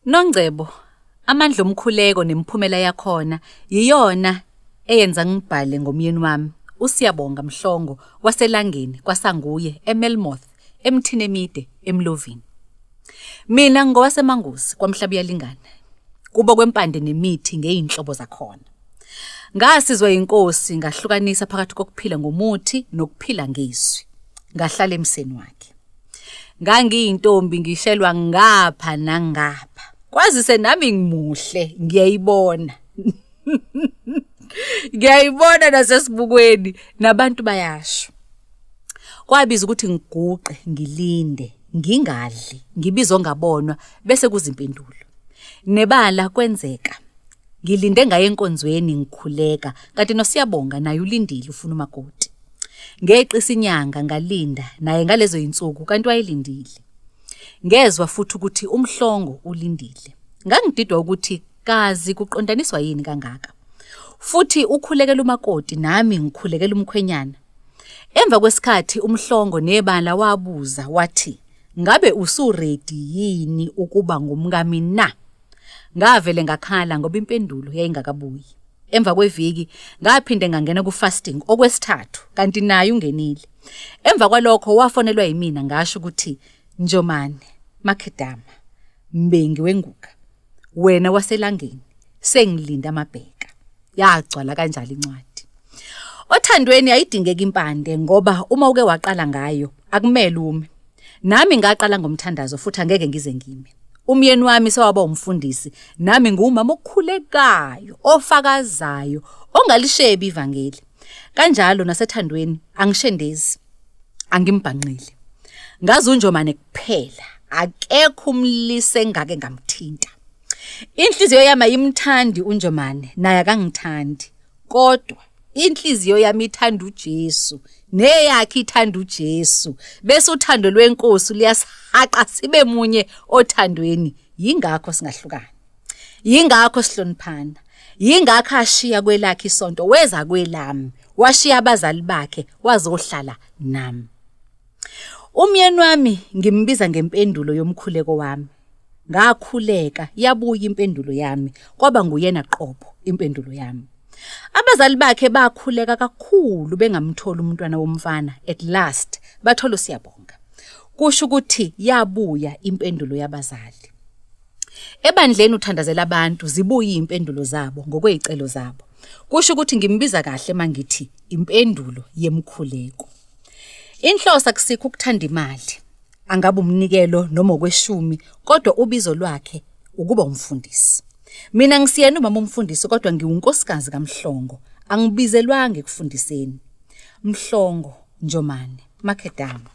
Nongcebo, amandla omkhuleko nemiphumela yakhona yiyona eyenza ngibhale ngomyeni wami uSiyabonga Mhlongo waselangeni kwaSanguye eMelmoth emthini emide eMlovini. Mina ngowaseMangusi kwaMhlabuyalingana. Kubo kwempande nemithi ngeinhlobo zakhona. Ngasizwa inkosi ngahlukanisa phakathi kokuphila ngomuthi nokuphila ngeSizwe. Ngahlala emseni wakhe. Ngangiyintombi ngishelwa ngapha nangapha. Kwazise nami ngimuhle ngiyayibona. Ngiyayibona nasesibukweni nabantu bayasho. Kwabiza ukuthi ngiguqe, ngilinde, ngingadli, ngibizwe ngabonwa bese kuzimpendulo. Nebala kwenzeka. Ngilinde ngaye enkonzweni ngikhuleka, kanti noSiyabonga naye ulindile ufuna umakoti. Ngeqisa inyanga ngalinda naye ngalezo insuku kanti wayelindile. Ngezwa futhi ukuthi uMhlongo ulindile. Ngangididwa ukuthi kazi kuqondaniswa yini kangaka. Futhi ukhulekela umakoti nami ngikhulekela umkhwenyana. Emva kwesikhathi uMhlongo nebala wabuza wathi, "Ngabe usuready yini ukuba ngumkami na?" Ngavele ngakhala ngoba impendulo yayingakabuyi. Emva kweviki ngaphinde ngangena ku-fasting okwesithathu kanti naye ungenile. Emva kwalokho wafonelwa yimina ngasho ukuthi, "Njomane, Makhedama, Mbengi wenguka, wena waselangeni, sengilinda amabheka." Yagcwala kanjalo incwadi. Othandweni ayidingeka impande ngoba uma uke waqala ngayo akumele ume. Nami ngaqala ngomthandazo futhi angeke ngize ngime. Umyeni wami sewaba umfundisi, nami ngumama okukhulekayo, ofakazayo, ongalishebi ivangeli. Kanjalo nasethandweni angishendezi, angimbhanqile. Ngazi uNjomane kuphela, akekho umlise engake ngamthinta. Inhliziyo yami ayimthandi uNjomane, naye akangithandi. Kodwa inhliziyo yami ithanda uJesu, neyakhe ithanda uJesu. Bese uthando lwenkosi liyasihaqa sibe munye othandweni. Yingakho singahlukani. Yingakho sihloniphana. Yingakho ashiya kwelakhe isonto weza kwelami. Washiya abazali bakhe wazohlala nami. Umyeni wami ngimbiza ngempendulo yomkhuleko wami. Ngakhuleka yabuya impendulo yami kwaba nguyena qobo impendulo yami. Abazali bakhe bakhuleka kakhulu bengamthola umntwana womfana. At last bathola uSiyabonga. Kusho ukuthi yabuya impendulo yabazali. Ebandleni uthandazela abantu zibuye impendulo zabo ngokwezicelo zabo. Kusho ukuthi ngimbiza kahle mangithi impendulo yemkhuleko. Inhloso akusikho ukuthanda imali. Angabe umnikelo noma okweshumi kodwa ubizo lwakhe ukuba umfundisi. Mina ngisiyena umama umfundisi kodwa ngiwunkosikazi kaMhlongo. Angibizelwanga ekufundiseni. Mhlongo, Njomane, Makhedama,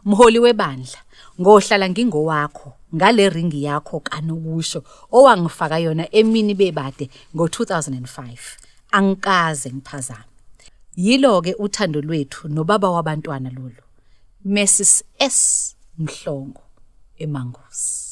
mholi webandla, ngohlala ngingowakho ngale ringi yakho kanokusho owangifaka yona emini bebade ngo-2005. Angikaze ngiphazame. Yilo-ke uthando lwethu nobaba wabantwana lolu. Mrs. S. Mhlongo, eMangusi.